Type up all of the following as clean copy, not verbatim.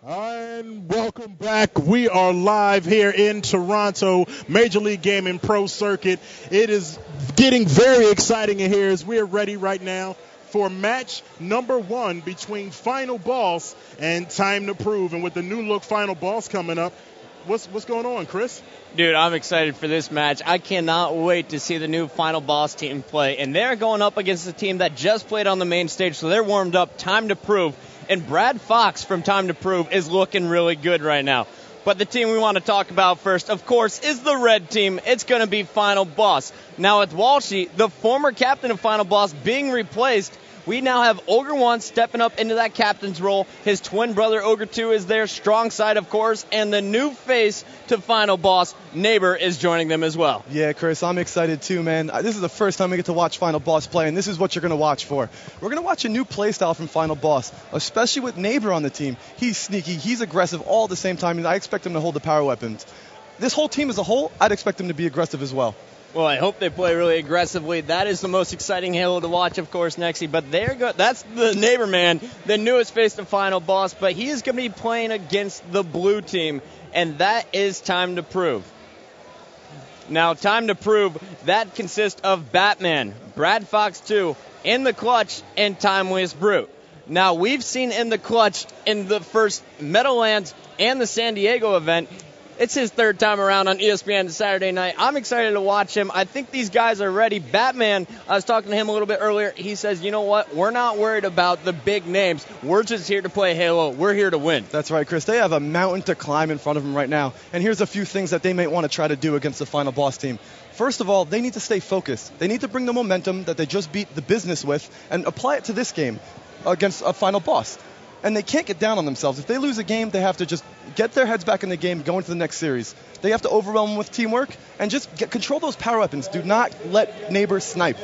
And welcome back. We are live here in Toronto, Major League Gaming Pro Circuit. It is getting very exciting in here as we are ready right now for match number 1 between Final Boss and Time to Prove. And with the new look Final Boss coming up, what's going on, Chris? Dude, I'm excited for this match. I cannot wait to see the new Final Boss team play. And they're going up against a team that just played on the main stage, so they're warmed up. Time to Prove. And Brad Fox from Time to Prove is looking really good right now. But the team we want to talk about first, of course, is the red team. It's going to be Final Boss. Now with Walshy, the former captain of Final Boss, being replaced, we now have Ogre 1 stepping up into that captain's role. His twin brother, Ogre 2, is there. Strong side, of course. And the new face to Final Boss, Neighbor, is joining them as well. Yeah, Chris, I'm excited too, man. This is the first time we get to watch Final Boss play, and this is what you're going to watch for. We're going to watch a new playstyle from Final Boss, especially with Neighbor on the team. He's sneaky, he's aggressive all at the same time, and I expect him to hold the power weapons. This whole team as a whole, I'd expect him to be aggressive as well. Well, I hope they play really aggressively. That is the most exciting Halo to watch, of course, Nexie. But that's the Neighbor man, the newest face to Final Boss. But he is going to be playing against the blue team, and that is Time to Prove. Now, Time to Prove, that consists of Batman, Brad Fox 2, In the Clutch, and Timeliest Brute. Now, we've seen In the Clutch in the first Meadowlands and the San Diego event. It's his third time around on ESPN Saturday night. I'm excited to watch him. I think these guys are ready. Batman, I was talking to him a little bit earlier. He says, you know what? We're not worried about the big names. We're just here to play Halo. We're here to win. That's right, Chris. They have a mountain to climb in front of them right now. And here's a few things that they may want to try to do against the Final Boss team. First of all, they need to stay focused. They need to bring the momentum that they just beat the business with and apply it to this game against a Final Boss. And they can't get down on themselves. If they lose a game, they have to just get their heads back in the game, go into the next series. They have to overwhelm them with teamwork and just control those power weapons. Do not let Neighbor snipe.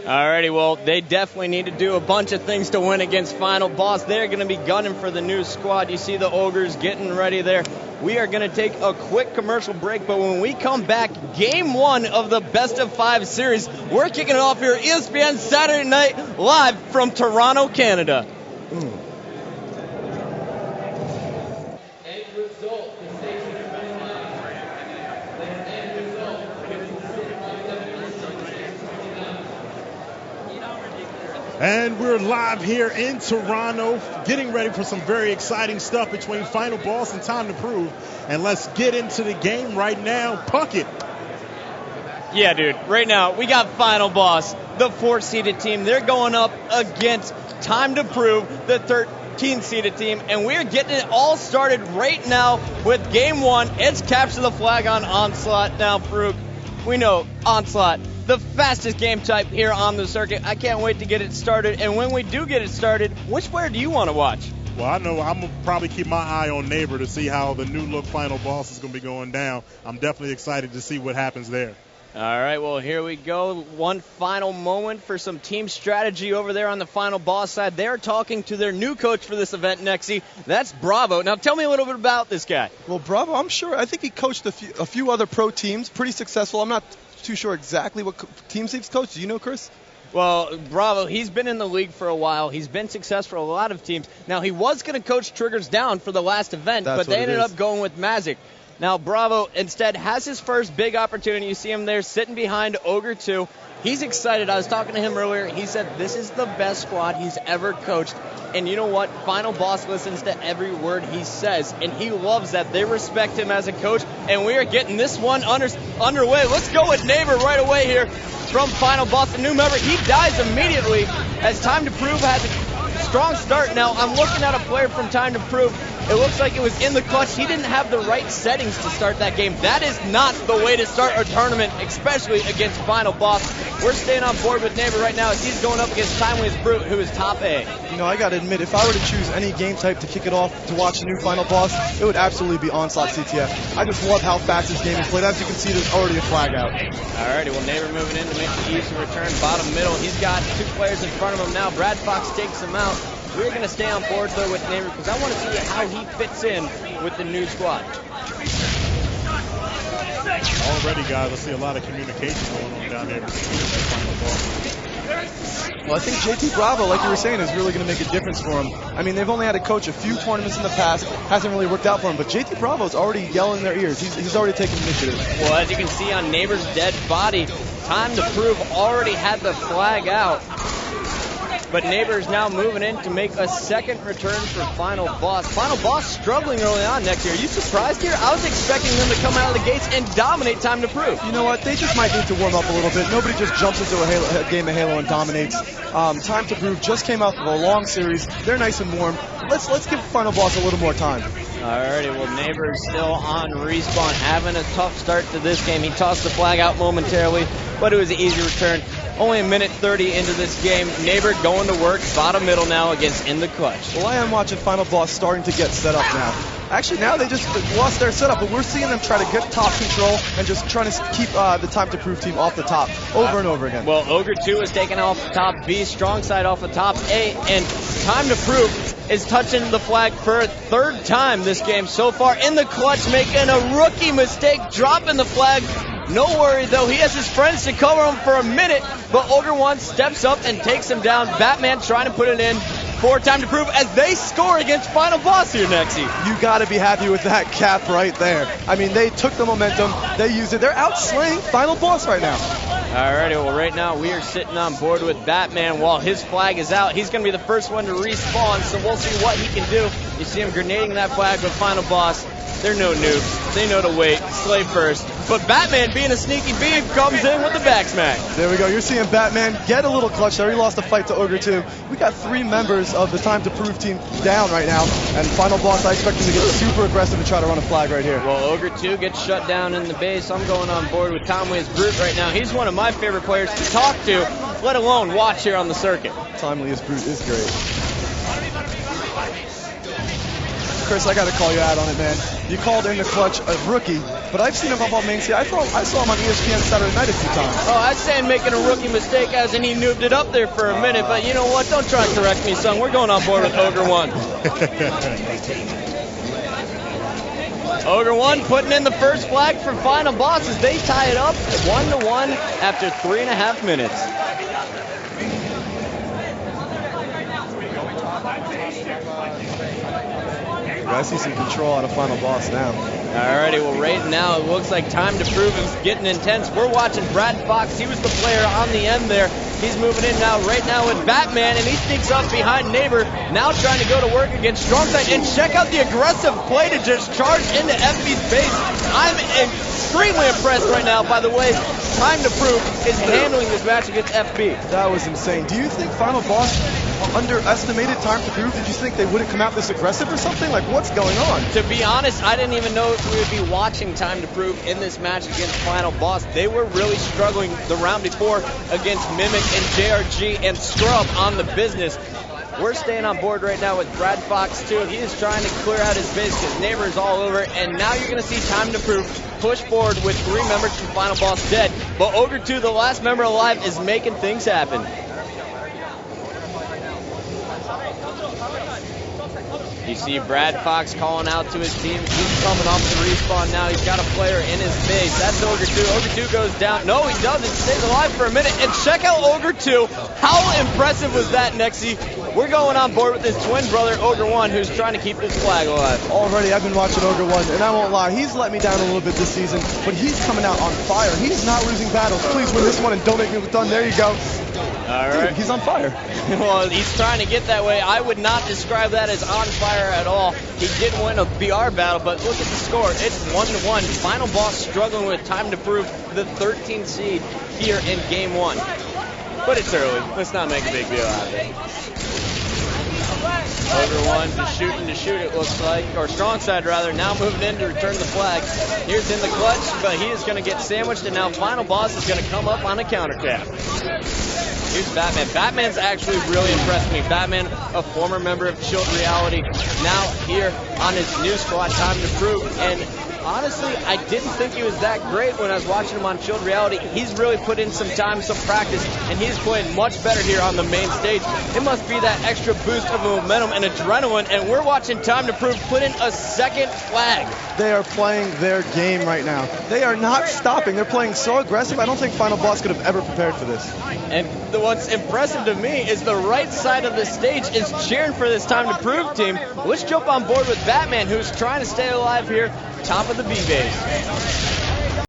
Alrighty, well, they definitely need to do a bunch of things to win against Final Boss. They're going to be gunning for the new squad. You see the Ogres getting ready there. We are going to take a quick commercial break, but when we come back, Game 1 of the Best of 5 series, we're kicking it off here at ESPN Saturday night, live from Toronto, Canada. And we're live here in Toronto, getting ready for some very exciting stuff between Final Boss and Time to Prove. And let's get into the game right now. Puckett. Yeah, dude. Right now, we got Final Boss, the 4th-seeded team. They're going up against Time to Prove, the 13th-seeded team. And we're getting it all started right now with Game 1. It's Capture the Flag on Onslaught. Now, Farouk, we know Onslaught, the fastest game type here on the circuit. I can't wait to get it started. And when we do get it started, which player do you want to watch? Well, I know I'm going to probably keep my eye on Neighbor to see how the new look Final Boss is going to be going down. I'm definitely excited to see what happens there. All right, well, here we go. One final moment for some team strategy over there on the Final Boss side. They're talking to their new coach for this event, Nexie. That's Bravo. Now, tell me a little bit about this guy. Well, Bravo, I think he coached a few other pro teams, pretty successful. I'm not too sure exactly what teams he's coached. Do you know, Chris? Well, Bravo, he's been in the league for a while. He's been successful for a lot of teams. Now, he was going to coach Triggers Down for the last event, but they ended up going with Mazik. Now, Bravo instead has his first big opportunity. You see him there sitting behind Ogre 2. He's excited. I was talking to him earlier. He said this is the best squad he's ever coached. And you know what? Final Boss listens to every word he says, and he loves that. They respect him as a coach, and we are getting this one underway. Let's go with Neighbor right away here from Final Boss, the new member. He dies immediately as Time to Prove has a strong start. Now, I'm looking at a player from Time to Prove. It looks like it was In the Clutch. He didn't have the right settings to start that game. That is not the way to start a tournament, especially against Final Boss. We're staying on board with Neighbor right now as he's going up against Timeliest Brute, who is top A. You know, I got to admit, if I were to choose any game type to kick it off to watch the new Final Boss, it would absolutely be Onslaught CTF. I just love how fast this game is played. As you can see, there's already a flag out. Alrighty, well, Neighbor moving in to make the easy return. Bottom middle, he's got 2 players in front of him now. Brad Fox takes him out. We're going to stay on board, though, with Neighbor because I want to see how he fits in with the new squad. Already, guys, I see a lot of communication going on down there between that Final Boss. Well, I think JT Bravo, like you were saying, is really going to make a difference for him. I mean, they've only had to coach a few tournaments in the past. Hasn't really worked out for him. But JT Bravo's already yelling in their ears. He's already taking initiative. Well, as you can see on Neighbor's dead body, Time to Prove already had the flag out. But Neighbor's now moving in to make a second return for Final Boss. Final Boss struggling early on next year. Are you surprised here? I was expecting them to come out of the gates and dominate Time to Prove. You know what? They just might need to warm up a little bit. Nobody just jumps into a game of Halo and dominates. Time to Prove just came out with a long series. They're nice and warm. Let's give Final Boss a little more time. Alrighty, well, Neighbor is still on respawn, having a tough start to this game. He tossed the flag out momentarily, but it was an easy return. Only a minute 30 into this game. Neighbor going to work, bottom middle now against In the Clutch. Well, I am watching Final Boss starting to get set up now. Actually, now they just lost their setup, but we're seeing them try to get top control and just trying to keep the Time to Prove team off the top over and over again. Well, Ogre 2 is taken off the top, B, Strong Side off the top, A, and Time to Prove is touching the flag for a third time this game so far. In the Clutch making a rookie mistake, dropping the flag. No worry, though. He has his friends to cover him for a minute, but Ogre 1 steps up and takes him down. Batman trying to put it in for Time to Prove as they score against Final Boss here, Nexy. You got to be happy with that cap right there. I mean, they took the momentum. They used it. They're outslaying Final Boss right now. Alrighty, well, right now we are sitting on board with Batman while his flag is out. He's going to be the first one to respawn, so we'll see what he can do. You see him grenading that flag with Final Boss. They're no noobs. They know to wait. Slay first. But Batman, being a sneaky beam, comes in with the back smack. There we go. You're seeing Batman get a little clutch there. He lost a fight to Ogre 2. We got 3 members of the Time to Prove team down right now. And Final Boss, I expect him to get super aggressive and try to run a flag right here. Well, Ogre 2 gets shut down in the base. I'm going on board with Tomway's Brute right now. He's one of my favorite players to talk to, let alone watch here on the circuit. Timely's Brute is great. Chris, I got to call you out on it, man. You called In the Clutch a rookie, but I've seen him up on main stage. I saw him on ESPN Saturday night a few times. Oh, I was saying making a rookie mistake as in he noobed it up there for a minute, but you know what? Don't try and correct me, son. We're going on board with Ogre 1. Ogre 1 putting in the first flag for Final Boss as they tie it up 1-1 after 3.5 minutes. I see some control out of Final Boss now. Alrighty, well, right now it looks like Time to Prove is getting intense. We're watching Brad Fox. He was the player on the end there. He's moving in now, right now with Batman, and he sneaks up behind Neighbor, now trying to go to work against Strongside. And check out the aggressive play to just charge into FB's base. I'm extremely impressed right now, by the way. Time to Prove is handling this match against FB. That was insane. Do you think Final Boss underestimated Time to Prove? Did you think they wouldn't come out this aggressive or something? Like, what's going on? To be honest, I didn't even know if we would be watching Time to Prove in this match against Final Boss. They were really struggling the round before against Mimic and JRG and Scrub on the business. We're staying on board right now with Brad Fox, too. He is trying to clear out his base because Neighbor's all over. And now you're going to see Time to Prove push forward with 3 members from Final Boss dead. But Ogre 2, the last member alive, is making things happen. You see Brad Fox calling out to his team. He's coming off the respawn now. He's got a player in his base. That's Ogre 2. Ogre 2 goes down. No, he doesn't. Stays alive for a minute. And check out Ogre 2. How impressive was that, Nexy? We're going on board with his twin brother, Ogre 1, who's trying to keep this flag alive. Already, I've been watching Ogre 1, and I won't lie, he's let me down a little bit this season, but he's coming out on fire. He's not losing battles. Please win this one and don't make me look done. There you go. All right. Dude, he's on fire. Well, he's trying to get that way. I would not describe that as on fire at all. He did win a BR battle, but look at the score. It's 1-1. Final Boss struggling with Time to Prove, the 13th seed here in Game 1. But it's early. Let's not make a big deal out of it. Ogre 1 to shoot, it looks like. Or Strong Side, rather. Now moving in to return the flag. Here's In the Clutch, but he is going to get sandwiched, and now Final Boss is going to come up on a counter cap. Here's Batman. Batman's actually really impressed me. Batman, a former member of Chilled Reality, now here on his new squad, Time to Prove. And honestly, I didn't think he was that great when I was watching him on Field Reality. He's really put in some time, some practice, and he's playing much better here on the main stage. It must be that extra boost of momentum and adrenaline, and we're watching Time to Prove put in a second flag. They are playing their game right now. They are not stopping. They're playing so aggressive. I don't think Final Boss could have ever prepared for this. And what's impressive to me is the right side of the stage is cheering for this Time to Prove team. Let's jump on board with Batman, who's trying to stay alive here, top of the B-base.